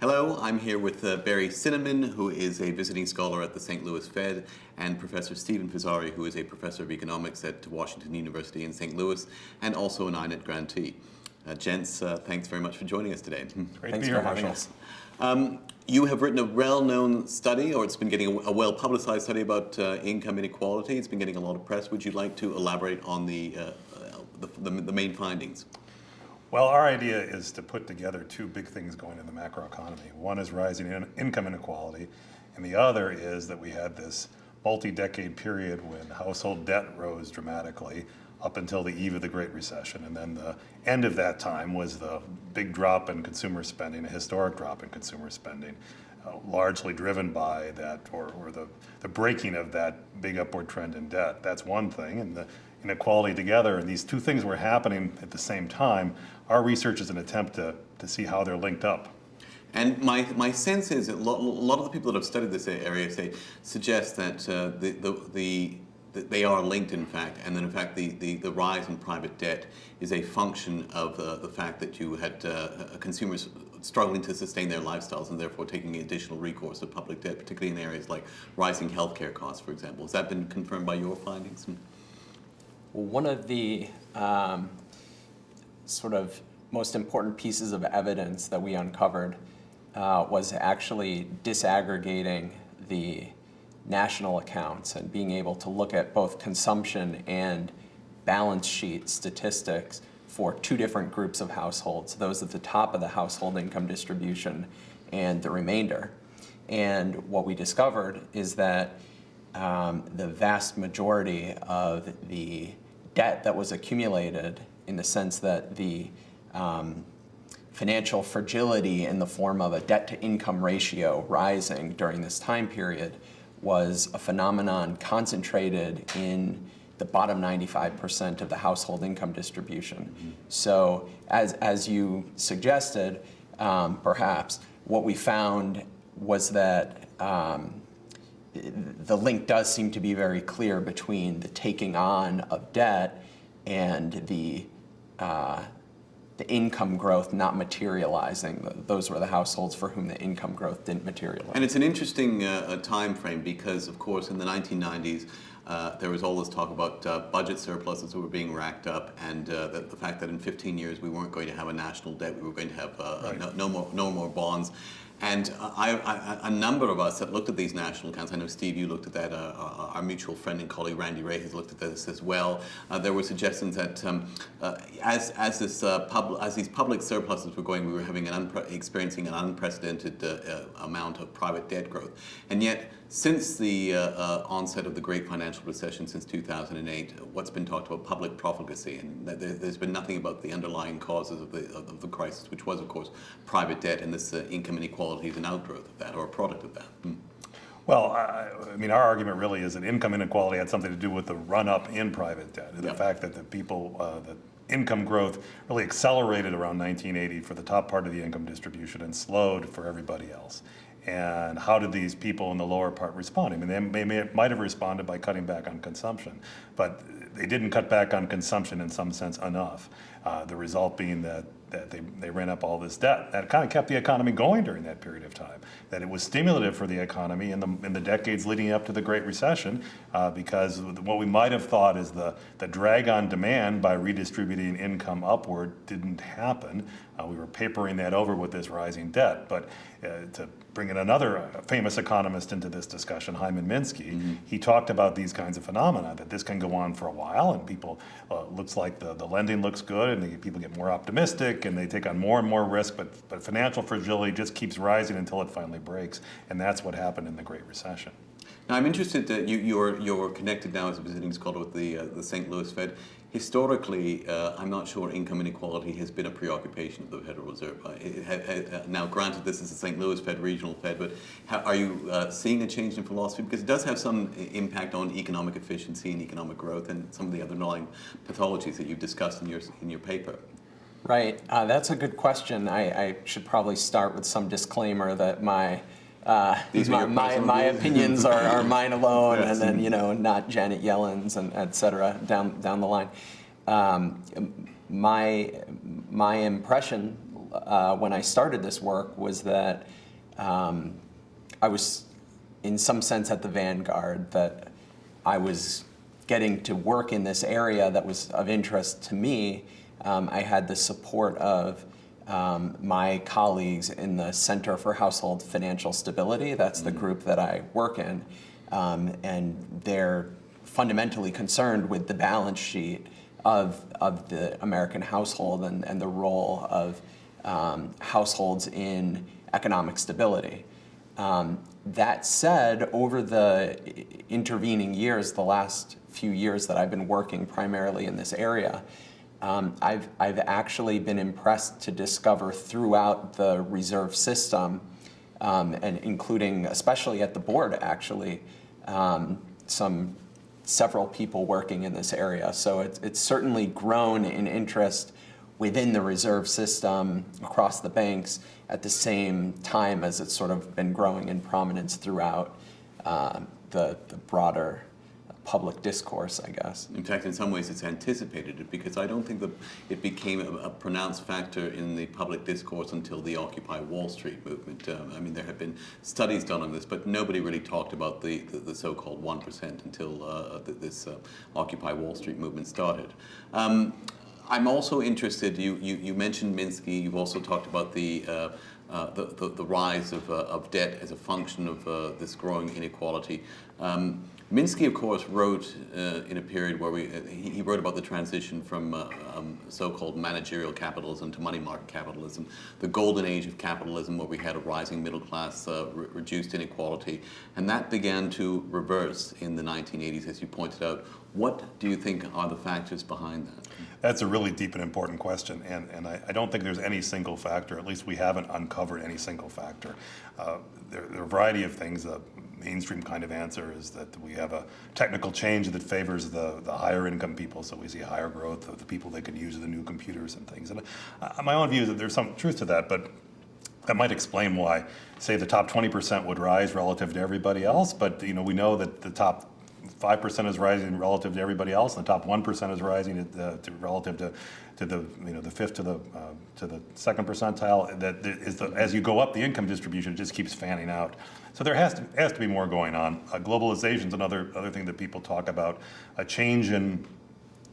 Hello, I'm here with Barry Cynamon, who is a visiting scholar at the St. Louis Fed, and Professor Stephen Fazzari, who is a professor of economics at Washington University in St. Louis, and also an INET grantee. Gents, thanks very much for joining us today. Great to be here, having us. You have written a well-known study, or it's been getting a well-publicized study about income inequality. It's been getting a lot of press. Would you like to elaborate on the main findings? Well, our idea is to put together two big things going in the macroeconomy. One is rising income inequality, and the other is that we had this multi-decade period when household debt rose dramatically up until the eve of the Great Recession. And then the end of that time was the big drop in consumer spending, a historic drop in consumer spending, largely driven by that, or the breaking of that big upward trend in debt. That's one thing. And the inequality together, and these two things were happening at the same time. Our research is an attempt to see how they're linked up. And my sense is that a lot of the people that have studied this area suggest that they are linked, in fact, and then in fact the rise in private debt is a function of the fact that you had consumers struggling to sustain their lifestyles and therefore taking additional recourse to public debt, particularly in areas like rising healthcare costs, for example. Has that been confirmed by your findings? Well, one of the sort of most important pieces of evidence that we uncovered was actually disaggregating the national accounts and being able to look at both consumption and balance sheet statistics for two different groups of households, those at the top of the household income distribution and the remainder. And what we discovered is that the vast majority of the debt that was accumulated, in the sense that the financial fragility in the form of a debt-to-income ratio rising during this time period, was a phenomenon concentrated in the bottom 95% of the household income distribution. Mm-hmm. So as you suggested, perhaps, what we found was that the link does seem to be very clear between the taking on of debt and the income growth not materializing. Those were the households for whom the income growth didn't materialize. And it's an interesting time frame because, of course, in the 1990s, there was all this talk about budget surpluses that were being racked up, and the fact that in 15 years we weren't going to have a national debt, we were going to have right. no more bonds. And a number of us that looked at these national accounts, I know, Steve, you looked at that, our mutual friend and colleague Randy Ray has looked at this as well. There were suggestions that as these public surpluses were going, we were having experiencing an unprecedented amount of private debt growth. And yet, since the onset of the Great Financial Recession, since 2008, what's been talked about public profligacy, and there's been nothing about the underlying causes of the crisis, which was, of course, private debt, and this income inequality is an outgrowth of that, or a product of that. Well, I mean, our argument really is that income inequality had something to do with the run-up in private debt, and the fact that the income growth really accelerated around 1980 for the top part of the income distribution and slowed for everybody else. And how did these people in the lower part respond? I mean, they might have responded by cutting back on consumption, but they didn't cut back on consumption in some sense enough. The result being that they ran up all this debt. That kind of kept the economy going during that period of time. That it was stimulative for the economy in the decades leading up to the Great Recession, because what we might have thought is the drag on demand by redistributing income upward didn't happen. We were papering that over with this rising debt. But to bring in another famous economist into this discussion, Hyman Minsky, he talked about these kinds of phenomena, that this can go on for a while, and people, looks like the lending looks good, and people get more optimistic, and they take on more and more risk, but financial fragility just keeps rising until it finally breaks, and that's what happened in the Great Recession. Now, I'm interested that you're connected now as a visiting scholar with the St. Louis Fed. Historically, I'm not sure income inequality has been a preoccupation of the Federal Reserve. Now, granted, this is the St. Louis Fed, regional Fed, but are you seeing a change in philosophy? Because it does have some impact on economic efficiency and economic growth and some of the underlying pathologies that you've discussed in your paper. Right. That's a good question. I should probably start with some disclaimer that my opinions are mine alone, yes. And then not Janet Yellen's and et cetera down the line. My impression when I started this work was that I was, in some sense, at the vanguard, that I was getting to work in this area that was of interest to me. I had the support of my colleagues in the Center for Household Financial Stability. That's the group that I work in. And they're fundamentally concerned with the balance sheet of the American household and the role of households in economic stability. That said, over the intervening years, the last few years that I've been working primarily in this area, I've actually been impressed to discover throughout the reserve system, and including, especially at the board actually, several people working in this area. So it's certainly grown in interest within the reserve system across the banks at the same time as it's sort of been growing in prominence throughout the broader public discourse, I guess. In fact, in some ways it's anticipated it, because I don't think that it became a pronounced factor in the public discourse until the Occupy Wall Street movement. I mean, there have been studies done on this, but nobody really talked about the so-called 1% until this Occupy Wall Street movement started. I'm also interested, you mentioned Minsky, you've also talked about the rise of debt as a function of this growing inequality. Minsky, of course, wrote in a period where he wrote about the transition from so-called managerial capitalism to money market capitalism, the golden age of capitalism where we had a rising middle class, reduced inequality, and that began to reverse in the 1980s, as you pointed out. What do you think are the factors behind that? That's a really deep and important question, and I don't think there's any single factor. At least we haven't uncovered any single factor. There are a variety of things. The mainstream kind of answer is that we have a technical change that favors the higher income people, so we see higher growth of the people that can use the new computers and things. And my own view is that there's some truth to that, but that might explain why, say, the top 20% would rise relative to everybody else, but we know that the top 5% is rising relative to everybody else, and the top 1% is rising relative to the fifth to the second percentile. That is as you go up the income distribution, it just keeps fanning out. So there has to be more going on. Globalization is another thing that people talk about. A change in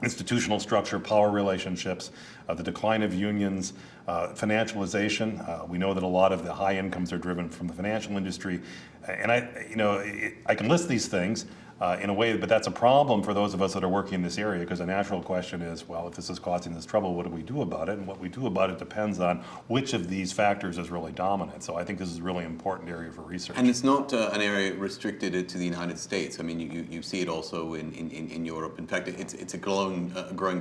institutional structure, power relationships, the decline of unions, financialization. We know that a lot of the high incomes are driven from the financial industry, and I can list these things in a way, but that's a problem for those of us that are working in this area, because the natural question is, well, if this is causing this trouble, what do we do about it? And what we do about it depends on which of these factors is really dominant. So I think this is a really important area for research. And it's not an area restricted to the United States. I mean, you see it also in Europe. In fact, it's a growing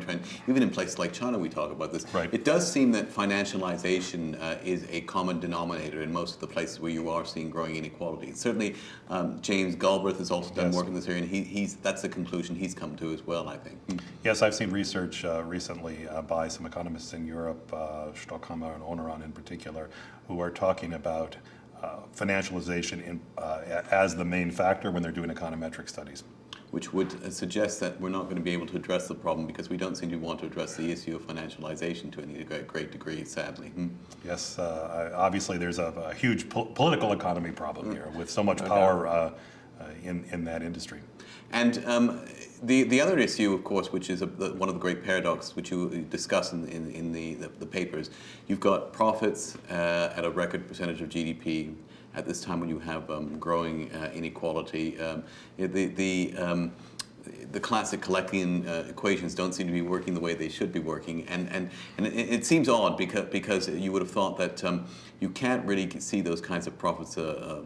trend. Even in places like China, we talk about this. Right. It does seem that financialization is a common denominator in most of the places where you are seeing growing inequality. Certainly, James Galbraith has also done work in this area, and that's the conclusion he's come to as well, I think. Yes, I've seen research recently by some economists in Europe, Stockhammer and Oneron in particular, who are talking about financialization as the main factor when they're doing econometric studies. Which would suggest that we're not going to be able to address the problem, because we don't seem to want to address the issue of financialization to any great degree, sadly. Yes, obviously there's a huge political economy problem here with so much power in that industry. And the other issue, of course, which is one of the great paradoxes which you discuss in the papers, you've got profits at a record percentage of GDP at this time when you have growing inequality. The classic Collectian equations don't seem to be working the way they should be working, and it seems odd because you would have thought that you can't really see those kinds of profits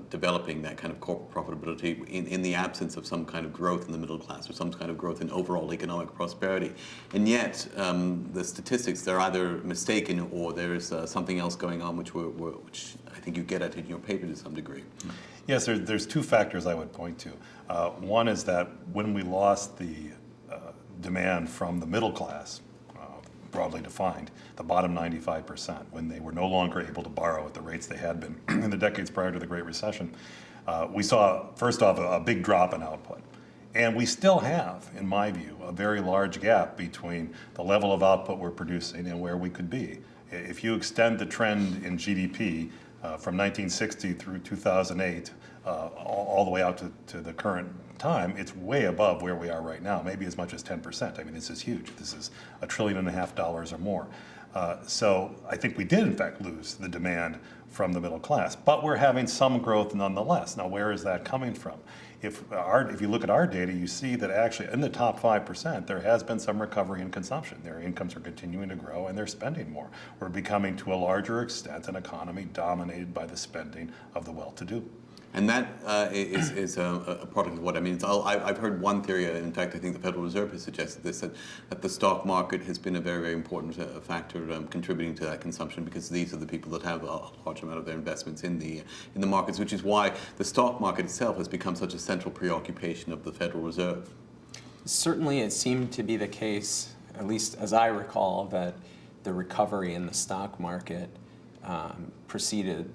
developing, that kind of corporate profitability, in the absence of some kind of growth in the middle class or some kind of growth in overall economic prosperity. And yet the statistics, they're either mistaken or there is something else going on which I think you get at in your paper to some degree. Yes, there's two factors I would point to. One is that when we lost the demand from the middle class, broadly defined, the bottom 95%, when they were no longer able to borrow at the rates they had been in the decades prior to the Great Recession, we saw, first off, a big drop in output. And we still have, in my view, a very large gap between the level of output we're producing and where we could be. If you extend the trend in GDP from 1960 through 2008, all the way out to the current time, it's way above where we are right now, maybe as much as 10%. I mean, this is huge. This is $1.5 trillion or more. So I think we did, in fact, lose the demand from the middle class, but we're having some growth nonetheless. Now, where is that coming from? If you look at our data, you see that actually in the top 5%, there has been some recovery in consumption. Their incomes are continuing to grow and they're spending more. We're becoming, to a larger extent, an economy dominated by the spending of the well-to-do. And that is a product of what I mean. I've heard one theory, in fact, I think the Federal Reserve has suggested this, that the stock market has been a very, very important factor contributing to that consumption, because these are the people that have a large amount of their investments in the markets, which is why the stock market itself has become such a central preoccupation of the Federal Reserve. Certainly it seemed to be the case, at least as I recall, that the recovery in the stock market preceded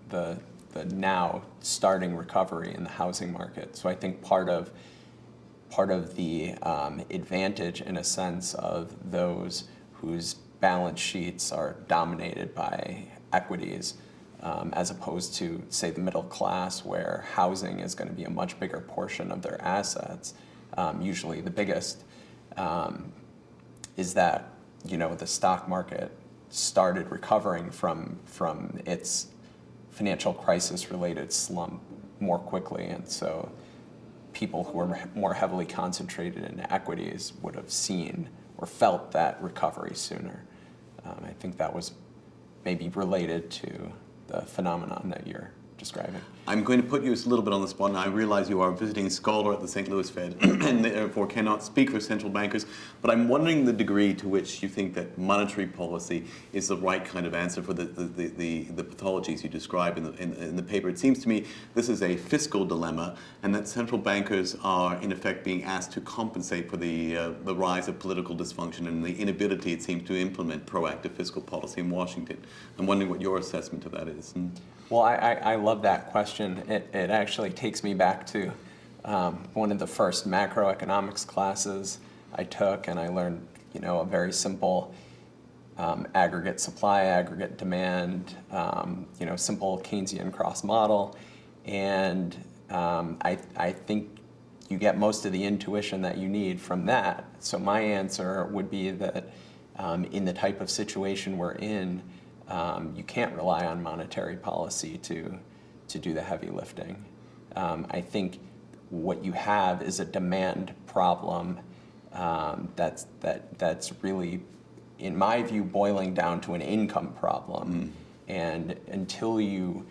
the now starting recovery in the housing market. So I think part of the advantage, in a sense, of those whose balance sheets are dominated by equities, as opposed to, say, the middle class, where housing is going to be a much bigger portion of their assets, usually the biggest, is that, you know, the stock market started recovering from its financial crisis-related slump more quickly, and so people who are more heavily concentrated in equities would have seen or felt that recovery sooner. I think that was maybe related to the phenomenon that you're describing. I'm going to put you a little bit on the spot, and I realize you are a visiting scholar at the St. Louis Fed and therefore cannot speak for central bankers, but I'm wondering the degree to which you think that monetary policy is the right kind of answer for the pathologies you describe in the paper. It seems to me this is a fiscal dilemma, and that central bankers are in effect being asked to compensate for the rise of political dysfunction and the inability, it seems, to implement proactive fiscal policy in Washington. I'm wondering what your assessment of that is. Well, I love that question. It actually takes me back to one of the first macroeconomics classes I took, and I learned, you know, a very simple aggregate supply, aggregate demand, you know, simple Keynesian cross model, and I think you get most of the intuition that you need from that. So my answer would be that in the type of situation we're in, you can't rely on monetary policy to do the heavy lifting. I think what you have is a demand problem that's really, in my view, boiling down to an income problem. And until you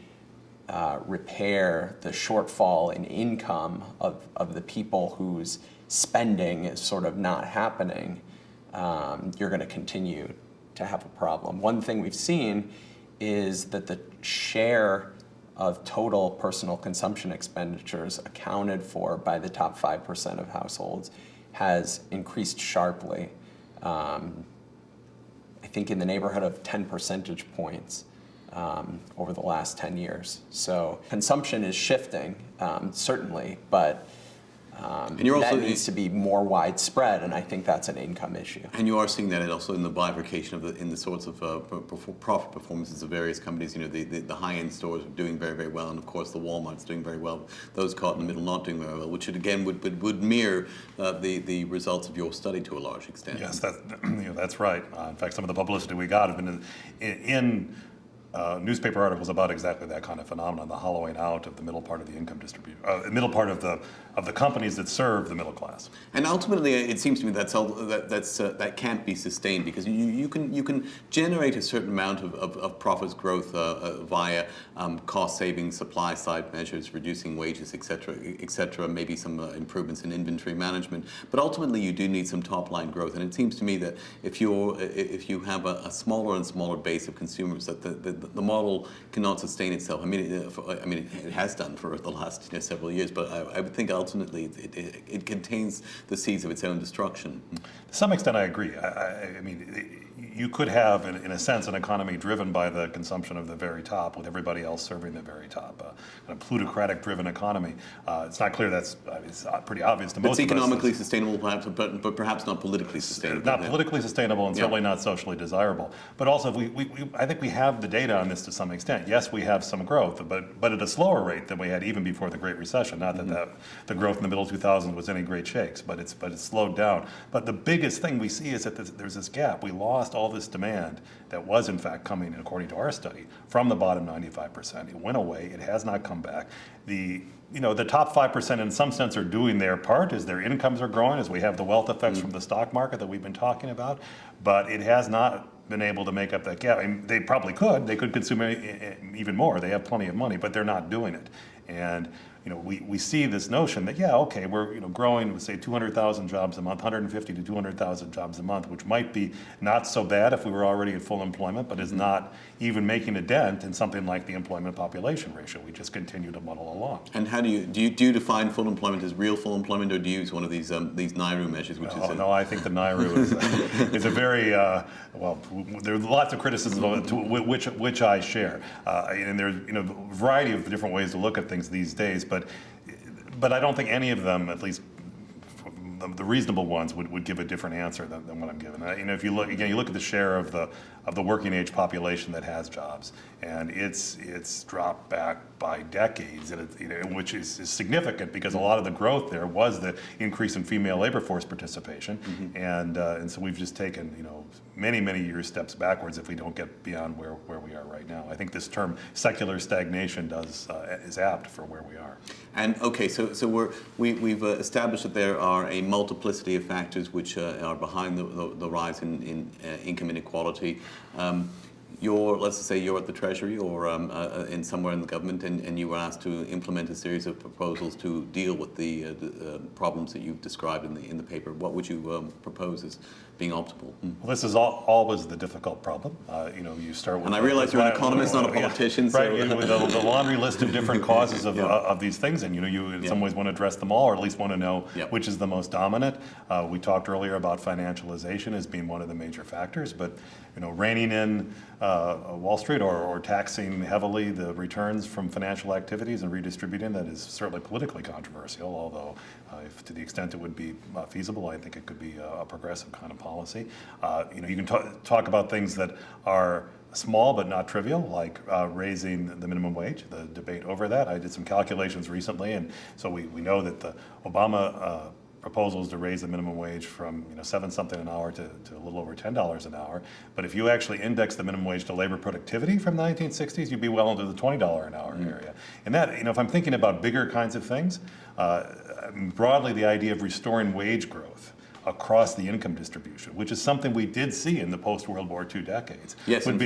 repair the shortfall in income of the people whose spending is sort of not happening, you're going to continue to have a problem. One thing we've seen is that the share of total personal consumption expenditures accounted for by the top 5% of households has increased sharply. I think in the neighborhood of 10 percentage points over the last 10 years. So consumption is shifting, certainly, but that needs to be more widespread, and I think that's an income issue. And you are seeing that also in the bifurcation of in the sorts of profit performances of various companies. You know, the high-end stores are doing very, very well, and of course the Walmart's doing very well. Those caught in the middle not doing very well, which again would mirror the results of your study to a large extent. Yes, that's right. In fact, some of the publicity we got have been in newspaper articles about exactly that kind of phenomenon, the hollowing out of the middle part of the income distribution, middle part of the companies that serve the middle class. And ultimately, it seems to me that can't be sustained, because you can generate a certain amount of profits growth via cost savings, supply side measures, reducing wages, etc., maybe some improvements in inventory management. But ultimately, you do need some top line growth. And it seems to me that if you have a smaller and smaller base of consumers, that the model cannot sustain itself. I mean, it has done for the last several years, but I would think ultimately it contains the seeds of its own destruction. To some extent, I agree. I mean, you could have, in a sense, an economy driven by the consumption of the very top, with everybody else serving the very top. A plutocratic-driven economy. It's not clear that's it's pretty obvious to most of us. It's economically sustainable, perhaps, but perhaps not politically sustainable. Not politically sustainable, and certainly not socially desirable. But also, I think we have the data on this to some extent. Yes, we have some growth, but at a slower rate than we had even before the Great Recession. Not that the growth in the middle 2000s was any great shakes, but it's slowed down. But the biggest thing we see is that there's this gap. We lost all this demand that was in fact coming, according to our study, from the bottom 95%. It went away. It has not come back. The top 5% in some sense are doing their part as their incomes are growing, as we have the wealth effects from the stock market that we've been talking about, but it has not been able to make up that gap. I mean, they probably could. They could consume even more. They have plenty of money, but they're not doing it. And we see this notion that, okay, we're growing with, say, 200,000 jobs a month, 150 to 200,000 jobs a month, which might be not so bad if we were already at full employment, but is not even making a dent in something like the employment population ratio. We just continue to muddle along. And how do you define full employment as real full employment, or do you use one of these NAIRU measures, which is? No, I think the NAIRU is a very well. There are lots of criticisms of it, which I share, and there's a variety of different ways to look at things these days, but I don't think any of them, at least the reasonable ones, would give a different answer than what I'm giving. If you look again, you look at the share of the working age population that has jobs, and it's dropped back by decades, and which is significant because a lot of the growth there was the increase in female labor force participation, and so we've just taken many years steps backwards if we don't get beyond where we are right now. I think this term secular stagnation is apt for where we are. And okay, so we've established that there are a multiplicity of factors which are behind the rise in income inequality. Let's say you're at the Treasury or in somewhere in the government, and you were asked to implement a series of proposals to deal with the problems that you've described in the paper. What would you propose as being optimal? Well, this is always the difficult problem. You start with. And I realize you're an economist, not a politician. Right, with the laundry list of different causes of these things, and you in some ways want to address them all, or at least want to know which is the most dominant. We talked earlier about financialization as being one of the major factors, but reining in Wall Street or taxing heavily the returns from financial activities and redistributing that is certainly politically controversial, although if to the extent it would be feasible, I think it could be a progressive kind of policy. You can talk about things that are small but not trivial, like raising the minimum wage, the debate over that. I did some calculations recently, and so we know that the Obama proposals to raise the minimum wage from 7-something an hour to a little over $10 an hour. But if you actually index the minimum wage to labor productivity from the 1960s, you'd be well into the $20 an hour area. And that, if I'm thinking about bigger kinds of things, broadly the idea of restoring wage growth across the income distribution, which is something we did see in the post-World War II decades, would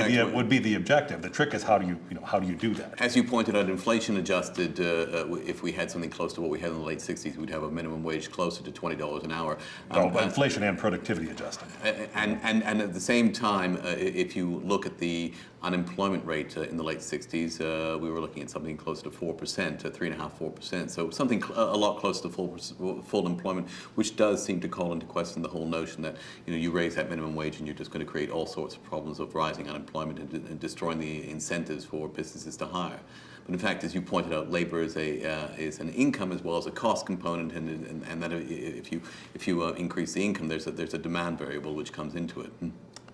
be the objective. The trick is how do you do that? As you pointed out, inflation adjusted, if we had something close to what we had in the late 60s, we'd have a minimum wage closer to $20 an hour. Inflation and productivity adjusted. And at the same time, if you look at the unemployment rate in the late 60s, we were looking at something closer to 4%, 3.5–4%. So something a lot closer to full employment, which does seem to call into question the whole notion that you raise that minimum wage and you're just going to create all sorts of problems of rising unemployment and destroying the incentives for businesses to hire. But in fact, as you pointed out, labor is an income as well as a cost component, and that if you increase the income, there's a demand variable which comes into it.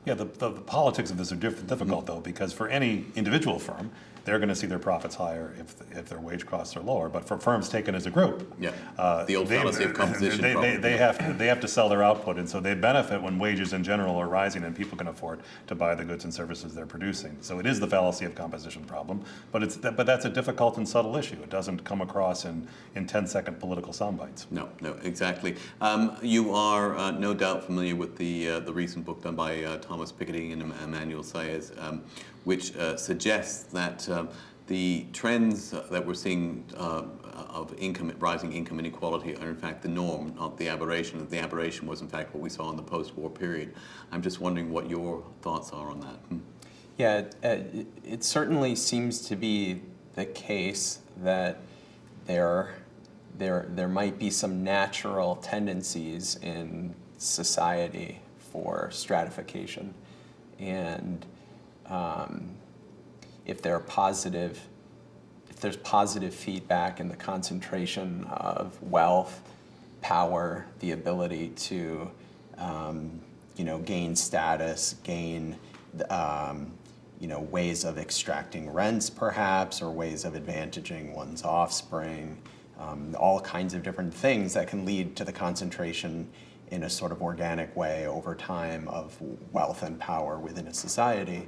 Yeah, the politics of this are difficult though, because for any individual firm, they're going to see their profits higher if their wage costs are lower. But for firms taken as a group, the old fallacy of composition. They have to sell their output, and so they benefit when wages in general are rising and people can afford to buy the goods and services they're producing. So it is the fallacy of composition problem, but that's a difficult and subtle issue. It doesn't come across in 10-second political sound bites. No, exactly. You are no doubt familiar with the recent book done by Thomas Piketty and Emmanuel Saez, which suggests that the trends that we're seeing of rising income inequality are in fact the norm, not the aberration. That the aberration was in fact what we saw in the post-war period. I'm just wondering what your thoughts are on that. Yeah, it certainly seems to be the case that there might be some natural tendencies in society for stratification, and if there's positive feedback in the concentration of wealth, power, the ability to gain status, gain ways of extracting rents perhaps, or ways of advantaging one's offspring, all kinds of different things that can lead to the concentration in a sort of organic way over time of wealth and power within a society.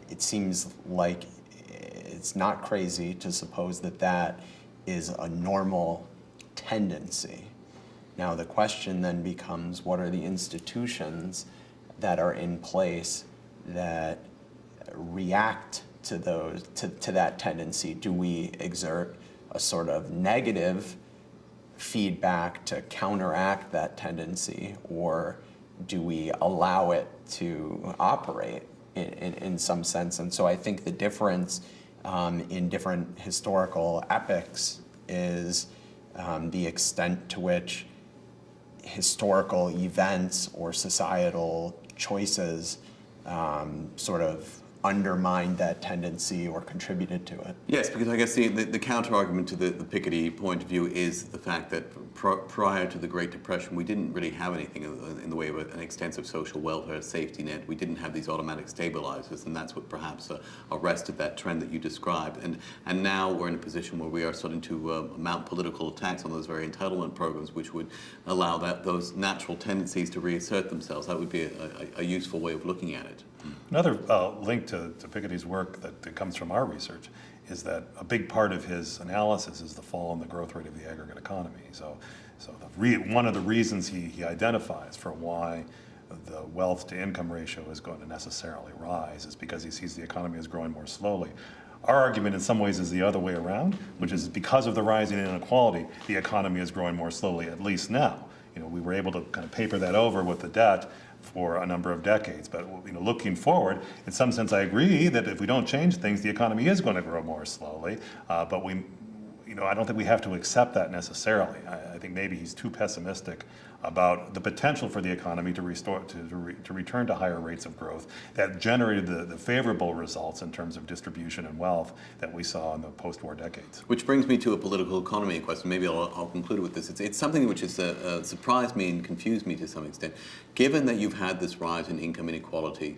It seems like it's not crazy to suppose that that is a normal tendency. Now the question then becomes, what are the institutions that are in place that react to that tendency? Do we exert a sort of negative feedback to counteract that tendency, or do we allow it to operate in some sense? And so I think the difference in different historical epochs is the extent to which historical events or societal choices sort of undermined that tendency or contributed to it. Yes, because I guess the counter-argument to the Piketty point of view is the fact that prior to the Great Depression, we didn't really have anything in the way of an extensive social welfare safety net. We didn't have these automatic stabilizers, and that's what perhaps arrested that trend that you described. And now we're in a position where we are starting to mount political attacks on those very entitlement programs, which would allow those natural tendencies to reassert themselves. That would be a useful way of looking at it. Another link to Piketty's work that comes from our research is that a big part of his analysis is the fall in the growth rate of the aggregate economy. So one of the reasons he identifies for why the wealth to income ratio is going to necessarily rise is because he sees the economy as growing more slowly. Our argument in some ways is the other way around, which is because of the rising inequality, the economy is growing more slowly, at least now. We were able to kind of paper that over with the debt for a number of decades. But looking forward, in some sense, I agree that if we don't change things, the economy is going to grow more slowly. But I don't think we have to accept that necessarily. I think maybe he's too pessimistic about the potential for the economy to return to higher rates of growth that generated the favorable results in terms of distribution and wealth that we saw in the post-war decades. Which brings me to a political economy question. Maybe I'll conclude with this. It's something which has surprised me and confused me to some extent. Given that you've had this rise in income inequality,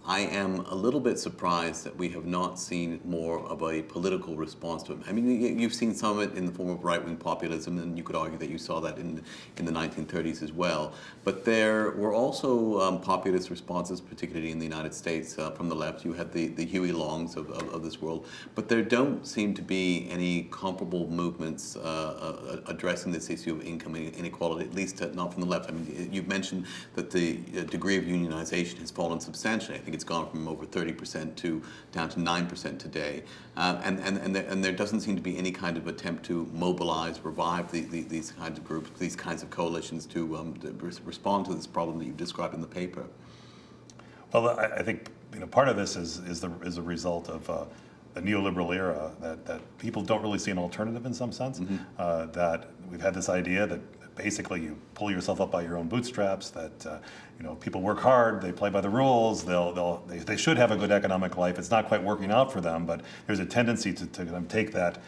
I am a little bit surprised that we have not seen more of a political response to it. I mean, you've seen some of it in the form of right-wing populism, and you could argue that you saw that in the 1930s as well. But there were also populist responses, particularly in the United States, from the left. You had the Huey Longs of this world. But there don't seem to be any comparable movements addressing this issue of income inequality, at least not from the left. I mean, you've mentioned that the degree of unionization has fallen substantially. I think it's gone from over 30% down to 9% today, and there doesn't seem to be any kind of attempt to mobilize, revive these kinds of groups, these kinds of coalitions to respond to this problem that you've described in the paper. Well, I think part of this is a result of the neoliberal era that people don't really see an alternative in some sense. Mm-hmm. That we've had this idea that basically you pull yourself up by your own bootstraps, that people work hard, they play by the rules, they should have a good economic life. It's not quite working out for them, but there's a tendency to kind of take that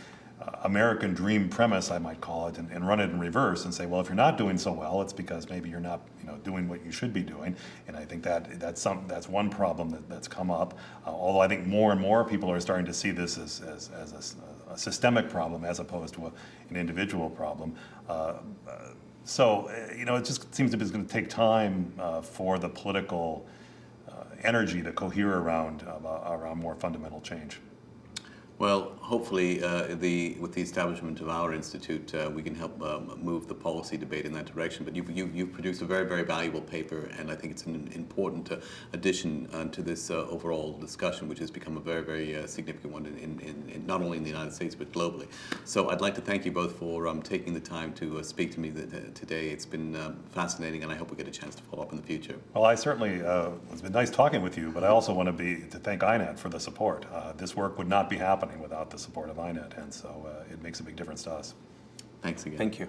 American dream premise, I might call it, and run it in reverse and say, well, if you're not doing so well, it's because maybe you're not doing what you should be doing. And I think that's one problem that's come up. Although I think more and more people are starting to see this as a systemic problem as opposed to an individual problem. So it just seems to be going to take time for the political energy to cohere around more fundamental change. Well, hopefully, with the establishment of our institute, we can help move the policy debate in that direction. But you've produced a very, very valuable paper, and I think it's an important addition to this overall discussion, which has become a very, very significant one in not only in the United States but globally. So I'd like to thank you both for taking the time to speak to me today. It's been fascinating, and I hope we get a chance to follow up in the future. Well, I certainly, it's been nice talking with you, but I also want to thank INET for the support. This work would not be happening without the support of INET, and so it makes a big difference to us. Thanks again. Thank you.